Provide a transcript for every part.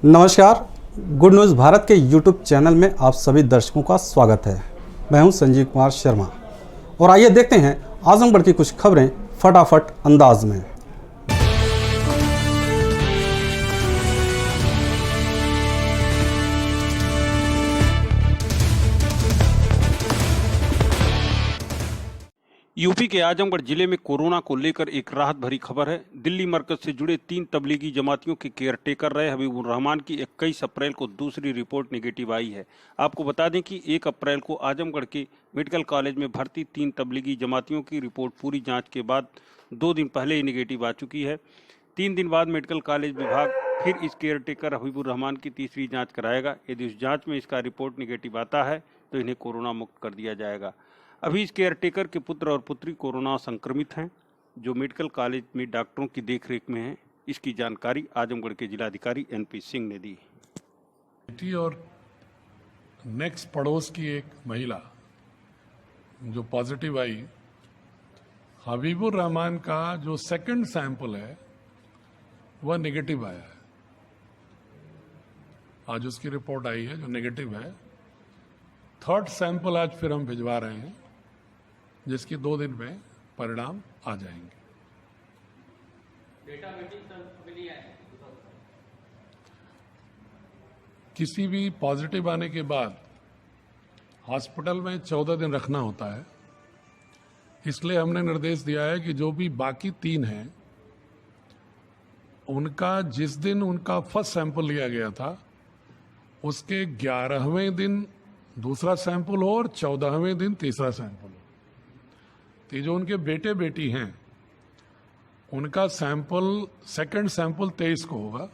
नमस्कार, good news Bharat के YouTube channel में आप सभी दर्शकों का स्वागत है। मैं हूं संजीव कुमार शर्मा और आइए देखते हैं आजमगढ़ की कुछ खबरें फटाफट अंदाज में। यूपी के आजमगढ़ जिले में कोरोना को लेकर एक राहत भरी खबर है। दिल्ली मरकज से जुड़े 3 तबलीगी जमातियों के केयरटेकर रहे हबीबुर रहमान की 21 अप्रैल को दूसरी रिपोर्ट नेगेटिव आई है। आपको बता दें कि 1 अप्रैल को आजमगढ़ के मेडिकल कॉलेज में भर्ती 3 तबलीगी जमातियों की रिपोर्ट पूरी जाँच के बाद 2 दिन पहले ही नेगेटिव आ चुकी है। 3 दिन बाद मेडिकल कॉलेज विभाग फिर इस केयरटेकर हबीबुर रहमान की तीसरी जाँच कराएगा। यदि उस जाँच में इसका रिपोर्ट नेगेटिव आता है तो इन्हें कोरोना मुक्त कर दिया जाएगा। अभी इस केयरटेकर के पुत्र और पुत्री कोरोना संक्रमित हैं, जो मेडिकल कॉलेज में डॉक्टरों की देखरेख में हैं। इसकी जानकारी आजमगढ़ के जिलाधिकारी एनपी सिंह ने दी। और नेक्स्ट पड़ोस की एक महिला जो पॉजिटिव आई, हबीबुर रहमान का जो सेकंड सैंपल है वह नेगेटिव आया है। आज उसकी रिपोर्ट आई है जो नेगेटिव है। थर्ड सैंपल आज फिर हम भिजवा रहे हैं, जिसकी 2 दिन में परिणाम आ जाएंगे। डेटा मीटिंग मिली है। किसी भी पॉजिटिव आने के बाद हॉस्पिटल में 14 दिन रखना होता है। इसलिए हमने निर्देश दिया है कि जो भी बाकी 3 हैं उनका जिस दिन उनका फर्स्ट सैंपल लिया गया था उसके 11वें दिन दूसरा सैंपल हो और 14वें दिन तीसरा सैंपल हो। तो जो उनके बेटे बेटी हैं उनका सैंपल सेकंड सैंपल 23 को होगा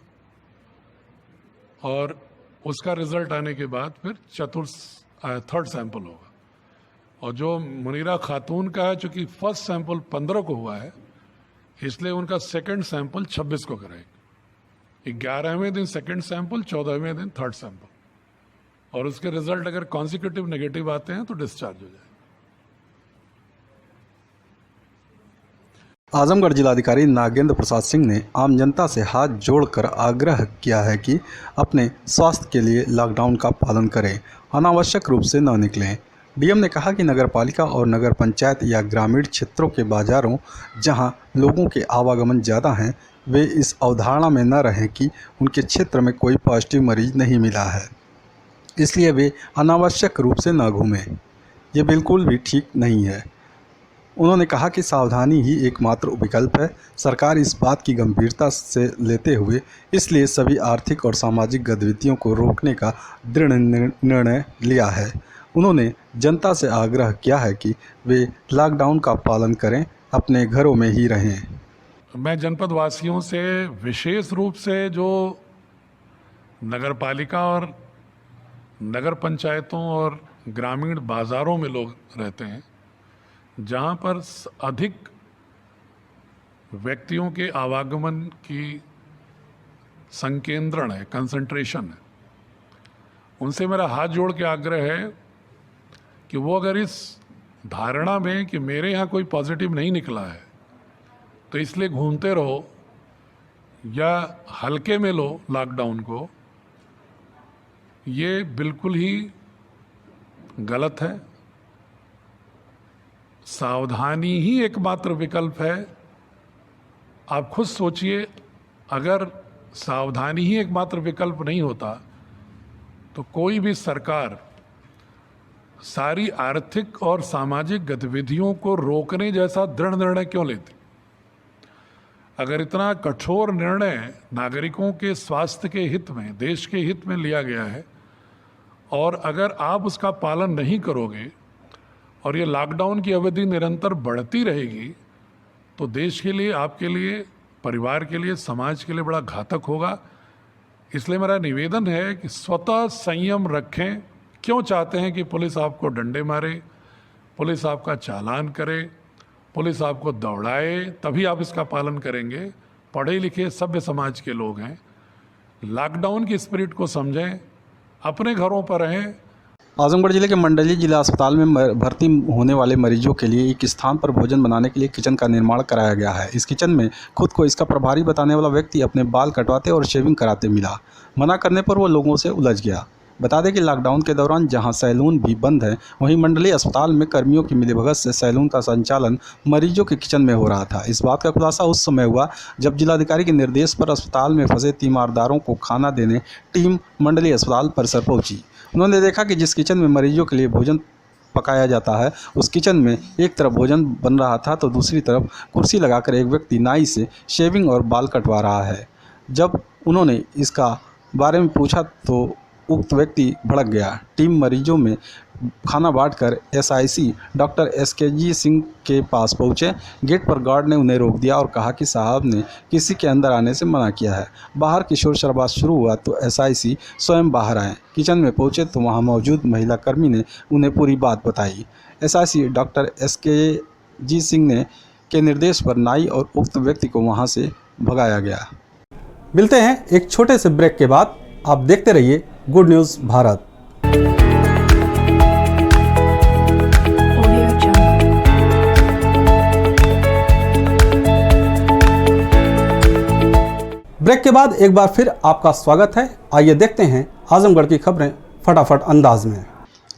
और उसका रिजल्ट आने के बाद फिर थर्ड सैंपल होगा। और जो मुनीरा खातून का है, चूंकि फर्स्ट सैंपल 15 को हुआ है, इसलिए उनका सेकंड सैंपल 26 को करेंगे। 11वें दिन सेकंड सैंपल, 14वें दिन थर्ड सैंपल, और उसके रिजल्ट अगर कॉन्सिक्यूटिव नेगेटिव आते हैं तो डिस्चार्ज हो जाए। आजमगढ़ जिलाधिकारी नागेंद्र प्रसाद सिंह ने आम जनता से हाथ जोड़कर आग्रह किया है कि अपने स्वास्थ्य के लिए लॉकडाउन का पालन करें, अनावश्यक रूप से न निकलें। डीएम ने कहा कि नगरपालिका और नगर पंचायत या ग्रामीण क्षेत्रों के बाजारों जहां लोगों के आवागमन ज़्यादा हैं, वे इस अवधारणा में न रहें कि उनके क्षेत्र में कोई पॉजिटिव मरीज नहीं मिला है, इसलिए वे अनावश्यक रूप से न घूमें। ये बिल्कुल भी ठीक नहीं है। उन्होंने कहा कि सावधानी ही एकमात्र विकल्प है। सरकार इस बात की गंभीरता से लेते हुए इसलिए सभी आर्थिक और सामाजिक गतिविधियों को रोकने का दृढ़ निर्णय लिया है। उन्होंने जनता से आग्रह किया है कि वे लॉकडाउन का पालन करें, अपने घरों में ही रहें। मैं जनपद वासियों से विशेष रूप से जो नगरपालिका और नगर पंचायतों और ग्रामीण बाजारों में लोग रहते हैं, जहां पर अधिक व्यक्तियों के आवागमन की संकेंद्रण है, कंसंट्रेशन है, उनसे मेरा हाथ जोड़ के आग्रह है कि वो अगर इस धारणा में कि मेरे यहाँ कोई पॉजिटिव नहीं निकला है तो इसलिए घूमते रहो या हल्के में लो लॉकडाउन को, ये बिल्कुल ही गलत है। सावधानी ही एकमात्र विकल्प है। आप खुद सोचिए, अगर सावधानी ही एकमात्र विकल्प नहीं होता तो कोई भी सरकार सारी आर्थिक और सामाजिक गतिविधियों को रोकने जैसा दृढ़ निर्णय क्यों लेती? अगर इतना कठोर निर्णय नागरिकों के स्वास्थ्य के हित में, देश के हित में लिया गया है, और अगर आप उसका पालन नहीं करोगे और ये लॉकडाउन की अवधि निरंतर बढ़ती रहेगी तो देश के लिए, आपके लिए, परिवार के लिए, समाज के लिए बड़ा घातक होगा। इसलिए मेरा निवेदन है कि स्वतः संयम रखें। क्यों चाहते हैं कि पुलिस आपको डंडे मारे, पुलिस आपका चालान करे, पुलिस आपको दौड़ाए? तभी आप इसका पालन करेंगे। पढ़े लिखे सभ्य समाज के लोग हैं। लॉकडाउन की स्पिरिट को समझें, अपने घरों पर रहें। आजमगढ़ जिले के मंडली जिला अस्पताल में भर्ती होने वाले मरीजों के लिए एक स्थान पर भोजन बनाने के लिए किचन का निर्माण कराया गया है। इस किचन में खुद को इसका प्रभारी बताने वाला व्यक्ति अपने बाल कटवाते और शेविंग कराते मिला। मना करने पर वो लोगों से उलझ गया। बता दें कि लॉकडाउन के दौरान जहां सैलून भी बंद है, वहीं मंडली अस्पताल में कर्मियों की मिलीभगत से सैलून का संचालन मरीजों के किचन में हो रहा था। इस बात का खुलासा उस समय हुआ जब जिलाधिकारी के निर्देश पर अस्पताल में फंसे तीमारदारों को खाना देने टीम मंडली अस्पताल परिसर पहुंची। उन्होंने देखा कि जिस किचन में मरीजों के लिए भोजन पकाया जाता है, उस किचन में एक तरफ भोजन बन रहा था तो दूसरी तरफ कुर्सी लगाकर एक व्यक्ति नाई से शेविंग और बाल कटवा रहा है। जब उन्होंने इसका बारे में पूछा तो उक्त व्यक्ति भड़क गया। टीम मरीजों में खाना बांटकर एसआईसी डॉक्टर एसकेजी सिंह के पास पहुंचे। गेट पर गार्ड ने उन्हें रोक दिया और कहा कि साहब ने किसी के अंदर आने से मना किया है। बाहर की शोर शराबा शुरू हुआ तो एसआईसी स्वयं बाहर आए। किचन में पहुंचे तो वहां मौजूद महिला कर्मी ने उन्हें पूरी बात बताई। एसआईसी डॉक्टर एसकेजी सिंह ने के निर्देश पर नाई और उक्त व्यक्ति को वहां से भगाया गया। मिलते हैं एक छोटे से ब्रेक के बाद। आप देखते रहिए गुड न्यूज़ भारत। ब्रेक के बाद एक बार फिर आपका स्वागत है। आइए देखते हैं आजमगढ़ की खबरें फटाफट अंदाज में।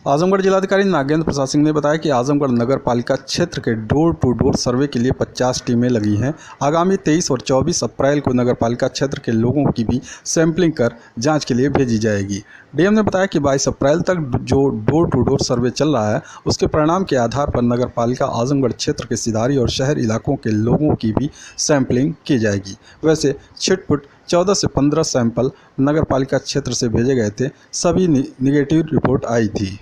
आजमगढ़ जिलाधिकारी नागेंद्र प्रसाद सिंह ने बताया कि आजमगढ़ नगर पालिका क्षेत्र के डोर टू डोर सर्वे के लिए 50 टीमें लगी हैं। आगामी 23 और 24 अप्रैल को नगर पालिका क्षेत्र के लोगों की भी सैंपलिंग कर जांच के लिए भेजी जाएगी। डीएम ने बताया कि 22 अप्रैल तक जो डोर टू डोर सर्वे चल रहा है, उसके परिणाम के आधार पर नगर पालिका आजमगढ़ क्षेत्र के सिधारी और शहर इलाकों के लोगों की भी सैंपलिंग की जाएगी। वैसे छिटपुट 14 से 15 सैंपल नगर पालिका क्षेत्र से भेजे गए थे, सभी निगेटिव रिपोर्ट आई थी।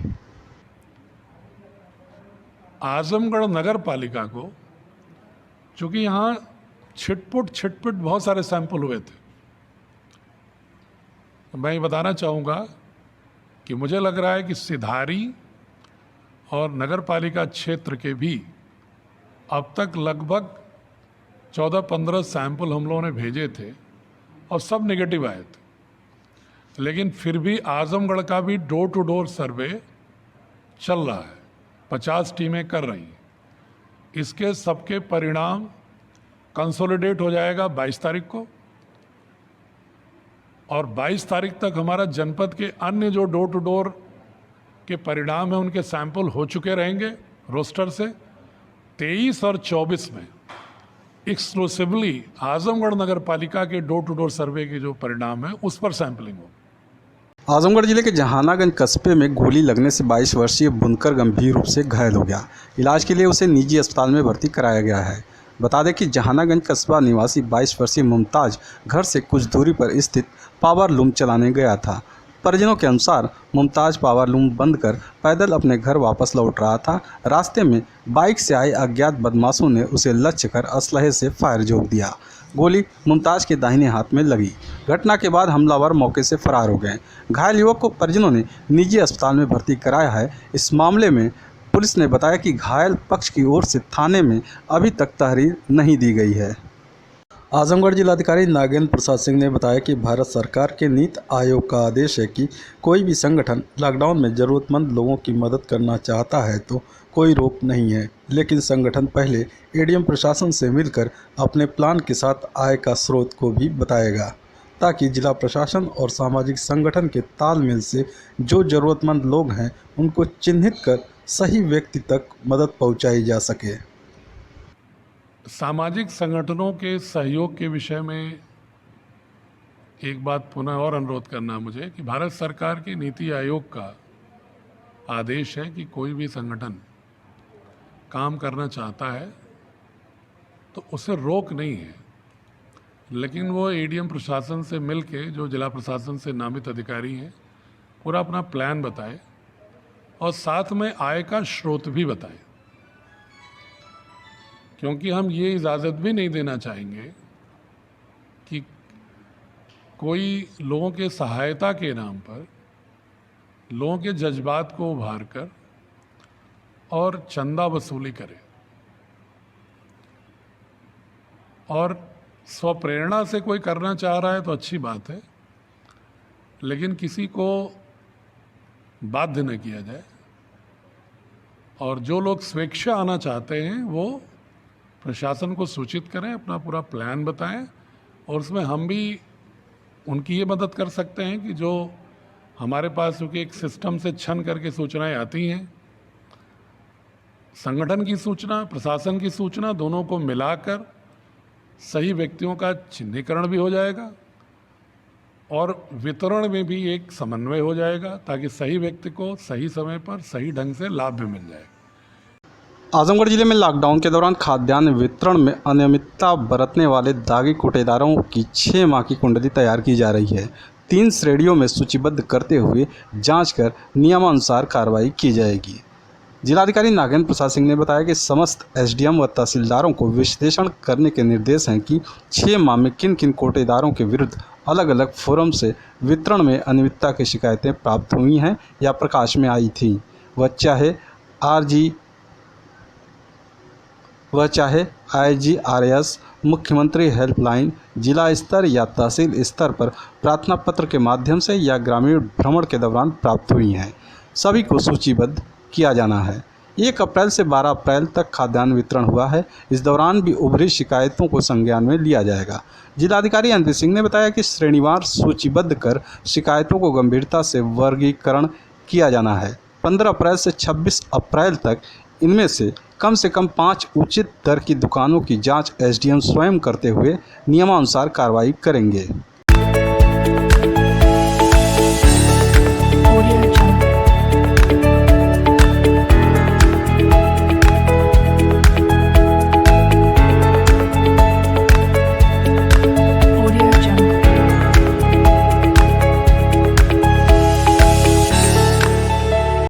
आजमगढ़ नगर पालिका को, चूँकि यहाँ छिटपुट बहुत सारे सैंपल हुए थे, तो मैं ये बताना चाहूँगा कि मुझे लग रहा है कि सिधारी और नगर पालिका क्षेत्र के भी अब तक लगभग 14-15 सैंपल हम लोगों ने भेजे थे और सब नेगेटिव आए थे। लेकिन फिर भी आजमगढ़ का भी डोर टू डोर सर्वे चल रहा है, 50 टीमें कर रही हैं। इसके सबके परिणाम कंसोलिडेट हो जाएगा 22 तारीख को, और 22 तारीख तक हमारा जनपद के अन्य जो डोर टू डोर के परिणाम हैं उनके सैंपल हो चुके रहेंगे रोस्टर से। 23 और 24 में एक्सक्लूसिवली आजमगढ़ नगर पालिका के डोर टू डोर सर्वे के जो परिणाम है उस पर सैंपलिंग होगी। आजमगढ़ जिले के जहानागंज कस्बे में गोली लगने से 22 वर्षीय बुनकर गंभीर रूप से घायल हो गया। इलाज के लिए उसे निजी अस्पताल में भर्ती कराया गया है। बता दें कि जहानागंज कस्बा निवासी 22 वर्षीय मुमताज घर से कुछ दूरी पर स्थित पावर लूम चलाने गया था। परिजनों के अनुसार मुमताज पावर लूम बंद कर पैदल अपने घर वापस लौट रहा था। रास्ते में बाइक से आए अज्ञात बदमाशों ने उसे लक्ष्य कर असलहे से फायर झोंक दिया। गोली मुमताज के दाहिने हाथ में लगी। घटना के बाद हमलावर मौके से फरार हो गए। घायल युवक को परिजनों ने निजी अस्पताल में भर्ती कराया है। इस मामले में पुलिस ने बताया कि घायल पक्ष की ओर से थाने में अभी तक तहरीर नहीं दी गई है। आजमगढ़ जिलाधिकारी नागेंद्र प्रसाद सिंह ने बताया कि भारत सरकार के नीति आयोग का आदेश है कि कोई भी संगठन लॉकडाउन में ज़रूरतमंद लोगों की मदद करना चाहता है तो कोई रोक नहीं है, लेकिन संगठन पहले एडीएम प्रशासन से मिलकर अपने प्लान के साथ आय का स्रोत को भी बताएगा, ताकि जिला प्रशासन और सामाजिक संगठन के तालमेल से जो ज़रूरतमंद लोग हैं उनको चिन्हित कर सही व्यक्ति तक मदद पहुंचाई जा सके। सामाजिक संगठनों के सहयोग के विषय में एक बात पुनः और अनुरोध करना मुझे कि भारत सरकार के नीति आयोग का आदेश है कि कोई भी संगठन काम करना चाहता है तो उसे रोक नहीं है, लेकिन वो एडीएम प्रशासन से मिलके जो जिला प्रशासन से नामित अधिकारी हैं पूरा अपना प्लान बताए और साथ में आय का स्रोत भी बताए, क्योंकि हम ये इजाज़त भी नहीं देना चाहेंगे कि कोई लोगों के सहायता के नाम पर लोगों के जज्बात को उभार कर और चंदा वसूली करे और स्वप्रेरणा से कोई करना चाह रहा है तो अच्छी बात है, लेकिन किसी को बाध्य न किया जाए। और जो लोग स्वेच्छा आना चाहते हैं वो प्रशासन को सूचित करें, अपना पूरा प्लान बताएं, और उसमें हम भी उनकी ये मदद कर सकते हैं कि जो हमारे पास क्योंकि एक सिस्टम से छन करके सूचनाएं आती हैं, संगठन की सूचना, प्रशासन की सूचना, दोनों को मिलाकर सही व्यक्तियों का चिन्हीकरण भी हो जाएगा और वितरण में भी एक समन्वय हो जाएगा, ताकि सही व्यक्ति को सही समय पर सही ढंग से लाभ भी मिल जाए। आजमगढ़ जिले में लॉकडाउन के दौरान खाद्यान्न वितरण में अनियमितता बरतने वाले दागी कोटेदारों की 6 माह की कुंडली तैयार की जा रही है। 3 श्रेणियों में सूचीबद्ध करते हुए जांच कर नियमानुसार कार्रवाई की जाएगी। जिलाधिकारी नागेंद्र प्रसाद सिंह ने बताया कि समस्त एसडीएम व तहसीलदारों को विश्लेषण करने के निर्देश हैं कि 6 माह में किन किन कोटेदारों के विरुद्ध अलग अलग फोरम से वितरण में अनियमितता की शिकायतें प्राप्त हुई हैं या प्रकाश में आई थी, वह चाहे IGRS, मुख्यमंत्री हेल्पलाइन, जिला स्तर या तहसील स्तर पर प्रार्थना पत्र के माध्यम से या ग्रामीण भ्रमण के दौरान प्राप्त हुई हैं। सभी को सूचीबद्ध किया जाना है। 1 अप्रैल से 12 अप्रैल तक खाद्यान्न वितरण हुआ है। इस दौरान भी उभरी शिकायतों को संज्ञान में लिया जाएगा। जिलाधिकारी NP सिंह ने बताया कि श्रेणीवार सूचीबद्ध कर शिकायतों को गंभीरता से वर्गीकरण किया जाना है। 15 अप्रैल से 26 अप्रैल तक इनमें से कम 5 उचित दर की दुकानों की जांच SDM स्वयं करते हुए नियमानुसार कार्रवाई करेंगे।